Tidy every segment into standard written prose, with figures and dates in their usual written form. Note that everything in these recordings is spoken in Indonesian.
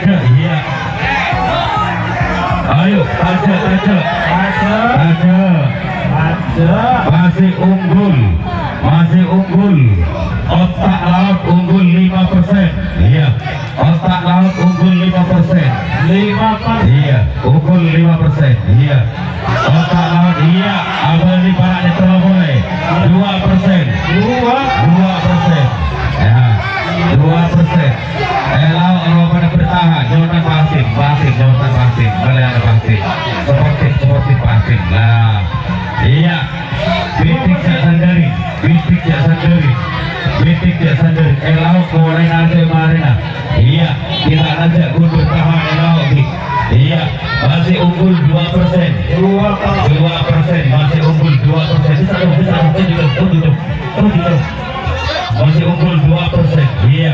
iya. Ayo, taja. Masih unggul. Otak laut unggul 5%. Iya. Otak laut unggul 5%. 5%. Iya, unggul 5%. Iya. Otak laut iya. Abang di baraknya telah mulai. 2%. 2%. Ya. 2%. Laut pada bertahan. Jawatan pasif. Boleh ada pasif. Seperti pasif. Nah. Iya. Bitik jak sendiri. Laut mulai nanti marina. Iya. Kita aja gundur tahan laut. Iya. Masih unggul 2%. 2%. Masih unggul 2%. Masih unggul 2%. Iya.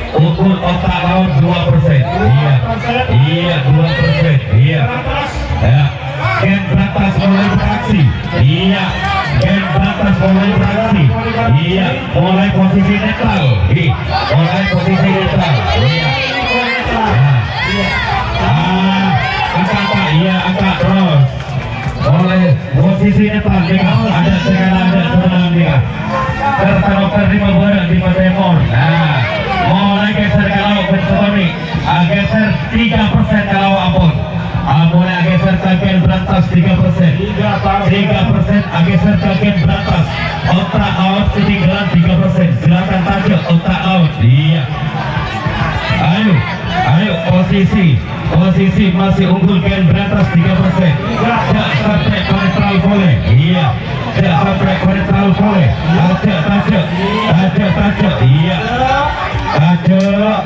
Unggul otak laut 2%. Iya. Iya 2%. Iya. Ya. Gen beratas mulai beraksi. Iya. Gen beratas mulai beraksi. Iya. Mulai posisi netral. Mulai posisi netral. Iya. Angkat terus. Mulai posisi netral dia. Ada sekarang dia. Tertarokan 5 barang 5 demon. Nah, mulai geser kalau bersoni. Geser 3% kalau ampun. Mulai geser kagen berantas 3%. 3% geser kagen berantas. Otak laut ketinggalan 3%. Silakan tajuk otak laut. Iya. Ayo posisi masih unggul gen berantas 3%. Jak sampai netral boleh. Iya. Jak sampai netral boleh. Tajuk. Iya. Tajuk.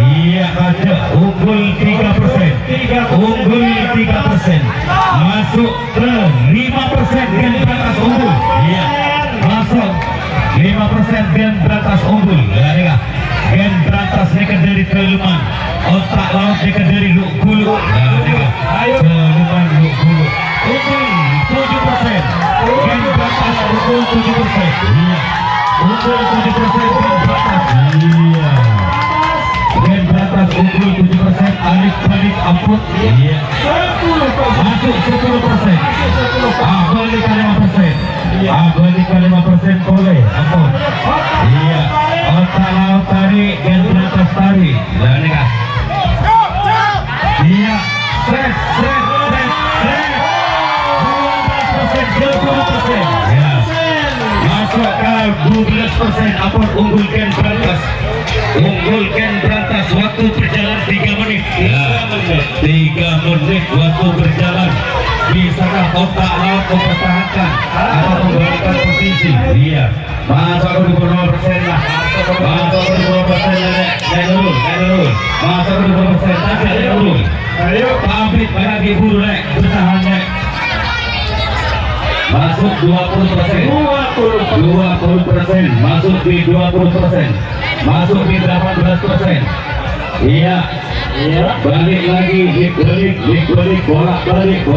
Iya tajuk. Unggul 3%. Masuk ke 5% gen berantas unggul. Iya. Masuk 5% gen berantas unggul. Ya, gen berantas nekat dari keluman. Otak laut nekat dari luk gulu. Ayo keluman luk gulu. Unggul 7%. Gen berantas unggul 7%. Iya. Unggul 7% gen berantas. Iya. Gen berantas unggul 7%. Alik ampun. Iya. Masuk 10%. Balik 5%. Balik 5% boleh. Ampun. Iya. Otak laut tarik, gen berantas tarik. Iya. Set. 12%. Ya. Masuk ke 12%. Ampun unggul gen berantas. Waktu berjalan 3 menit. Ya. 3 menit waktu berjalan. Bisakah otak laut mempertahankan atau memberikan posisi? Iya. Masuk 20% lah. Masuk 20% naik turun. Masuk 20% naik turun. Ayo pabrik bagi buru naik, bertahan naik. Masuk 20%. Masuk di 20%. Masuk di 18%. Iya. Balik lagi, balik, bolak-balik,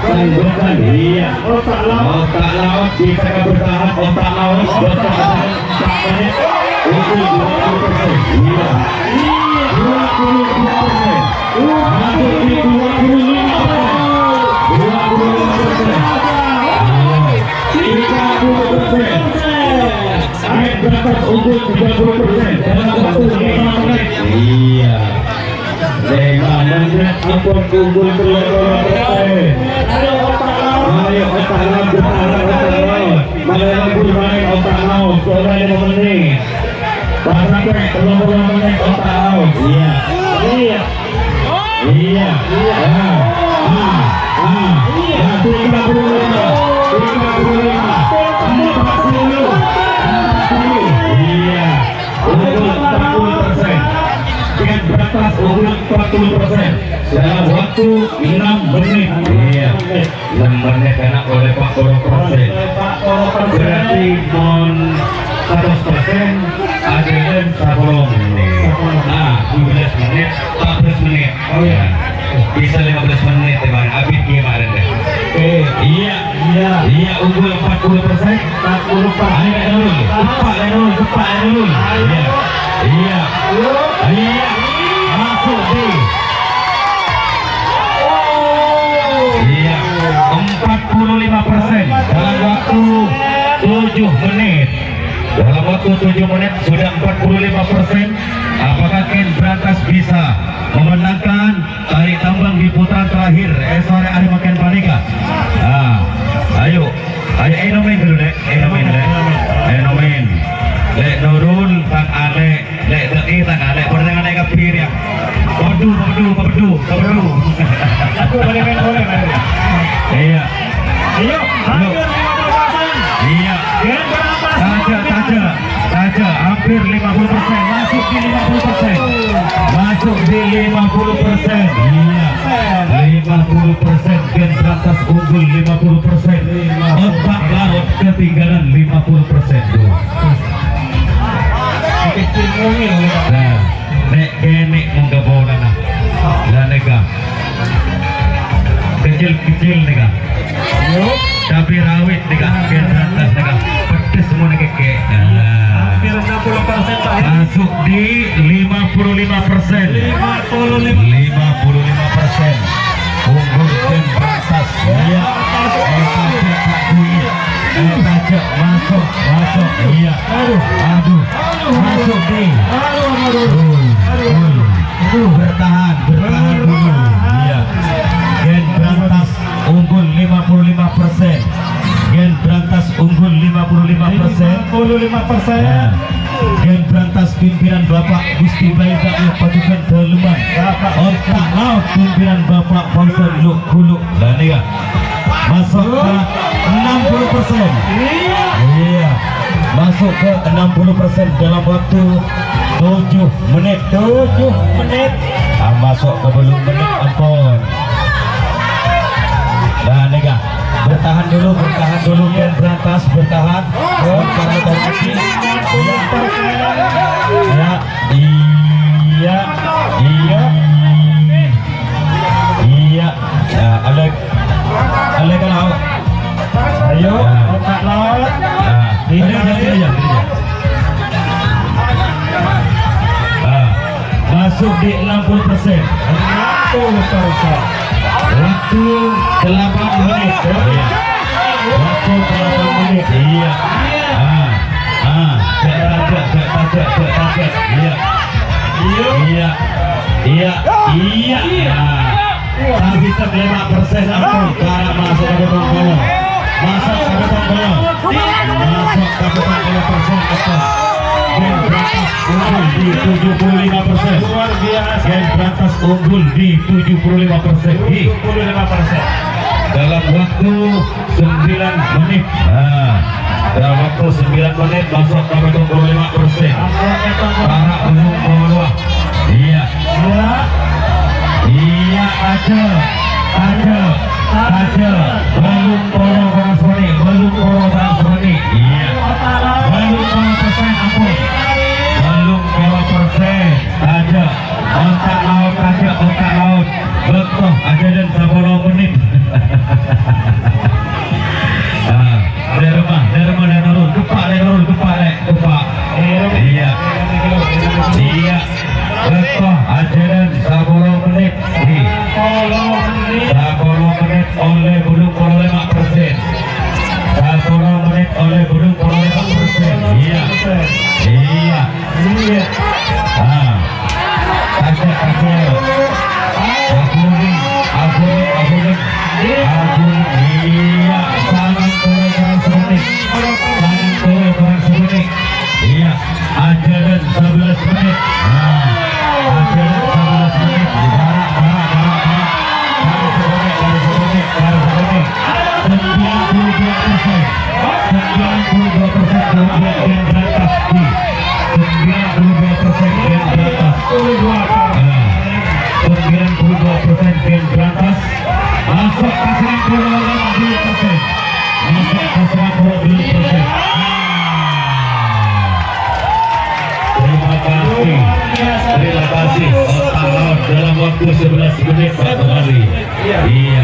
tangguhkan. Iya. Otak laut bisa bertahan. Otak laut bertahan 4 menit. Unggul 20%. Iya. 22%. Masuk di 25%. 30%. Air berantas unggul 30% dalam waktu 5 menit. Iya. 5 menit ampun unggul 30%. Ayo otak laut bertahan. Mana yang bermain otak laut selama 5 menit. Sampai 30 menit otak laut. Iya. 40% dalam waktu 6 menit. Iya. 6 menit enak oleh Pak Koroprosen. Berarti mon 100% adegan 10 menit. Nah 12 menit 14 menit. Oh ya. Bisa 15 menit teman. Abid gimana deh? Iya unggul 40%. Iya. Masuk di. Iya. 45% dalam waktu 7 menit. Dalam waktu 7 menit sudah 45%. Apakah Ken Brantas bisa memenangkan tarik tambang di putaran terakhir sore hari makan panika? Ayo Enomen dulu dek, Enomen. Lek Nurul tang ale, lek Dei tang ale, pertandingan naik kapir ya. Padu. Aku boleh main boleh. Iya. Ayo, hampir 50%. Iya. Saja, hampir 50%, masuk di 50%. Masuk di 50%. Iya. 50%, Ken Brantas unggul 50%. Otak laut ketinggalan 50% tuh. Nah, nek kene monggo bola nah. Lah nega. Kecil nega. Cabai rawit nega, Ken Brantas nega. Pedes semua nega kek. Hampir 60% Pak. Masuk di 55%. 55%. Unggul Ken Brantas. Iya. Masuk. Iya. Aduh. Masuk di. Bertahan dulu. Iya. Ken Brantas unggul 55%. Ken Brantas unggul 55%. 55%. Ken Brantas pimpinan Bapak Gusti Baita Pasukan Daleman. Otak laut pimpinan Bapak Paulson Luk Kuluk. Dan ya. Masuk ke 60%. Iya. Masuk ke 60% dalam waktu 7 menit. Masuk ke belum menit ampun. Dan nega bertahan dulu Ken Brantas bertahan. Karena tadi iya. Ale kalau Ayo, otak laut. Ini. Masuk di 60%. Waktu 8 menit. Waktu 8 menit. Iya. Iya. Kita 5% ampun. Karena masuk ke beton kolom. Masuk ke beton kolom. Ken Brantas unggul di 75%. Luar biasa. Ken Brantas unggul di 75%. Dalam waktu 9 menit. Dalam waktu 9 menit masuk ke 75%. Para belum bawah. Iya. Aja. Belum orang Sony. Iya. Belum 0% ampun. Belum 0% aja. Otak laut. Betul aja dan 10 menit. Dari rumah dan nurul. Kepak. Iya. Betul aja dan 10 menit. 10 menit oleh belum 5%. 10 menit oleh belum 5%. Iya. Abun. Iya. Sangat kurang semenit. Iya. Aja dan 11 menit. Aja dan 11 menit. Masuk ke 92%. Terima kasih. Otak laut dalam waktu 11 menit satu hari. Iya.